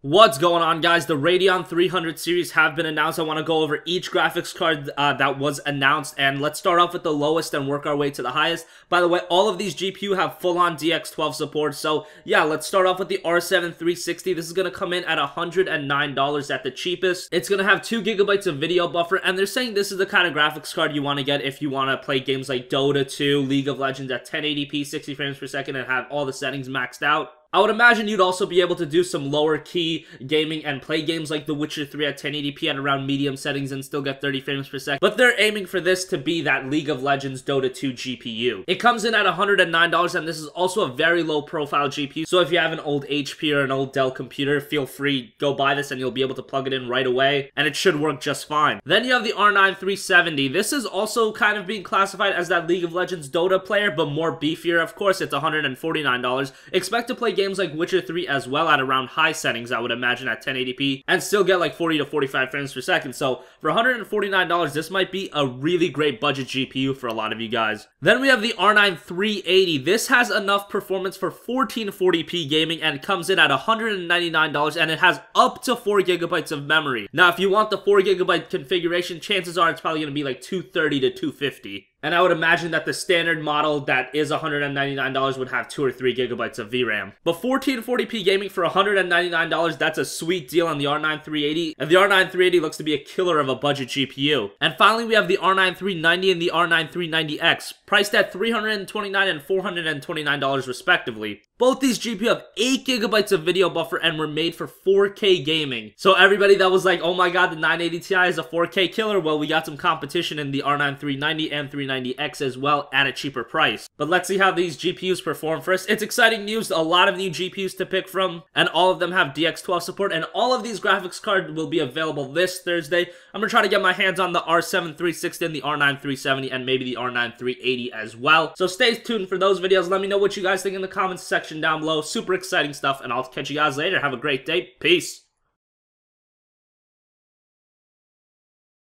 What's going on, guys? The Radeon 300 series have been announced. I want to go over each graphics card that was announced, and let's start off with the lowest and work our way to the highest. By the way, all of these GPU have full-on DX12 support, so yeah, let's start off with the R7 360. This is going to come in at $109 at the cheapest. It's going to have 2 GB of video buffer, and they're saying this is the kind of graphics card you want to get if you want to play games like Dota 2, League of Legends at 1080p, 60 frames per second, and have all the settings maxed out. I would imagine you'd also be able to do some lower key gaming and play games like The Witcher 3 at 1080p at around medium settings and still get 30 frames per second. But they're aiming for this to be that League of Legends Dota 2 GPU. It comes in at $109, and this is also a very low profile GPU. So if you have an old HP or an old Dell computer, feel free, go buy this and you'll be able to plug it in right away, and it should work just fine. Then you have the R9 370. This is also kind of being classified as that League of Legends Dota player, but more beefier. Of course, it's $149. Expect to play games like Witcher 3 as well at around high settings, I would imagine, at 1080p, and still get like 40 to 45 frames per second. So for $149, this might be a really great budget GPU for a lot of you guys. Then we have the R9 380. This has enough performance for 1440p gaming and comes in at $199, and it has up to 4 GB of memory. Now, if you want the 4 GB configuration, chances are it's probably going to be like 230 to 250. And I would imagine that the standard model that is $199 would have 2 or 3 GB of VRAM. But 1440p gaming for $199, that's a sweet deal on the R9 380. And the R9 380 looks to be a killer of a budget GPU. And finally, we have the R9 390 and the R9 390X, priced at $329 and $429 respectively. Both these GPU have 8 GB of video buffer and were made for 4K gaming. So everybody that was like, oh my god, the 980 Ti is a 4K killer, well, we got some competition in the R9 390 and 390X as well at a cheaper price. But let's see how these GPUs perform first. It's exciting news, a lot of new GPUs to pick from, and all of them have DX12 support, and all of these graphics cards will be available this Thursday. I'm going to try to get my hands on the R7 360 and the R9 370 and maybe the R9 380 as well. So stay tuned for those videos. Let me know what you guys think in the comments section down below. Super exciting stuff, and I'll catch you guys later. Have a great day. Peace.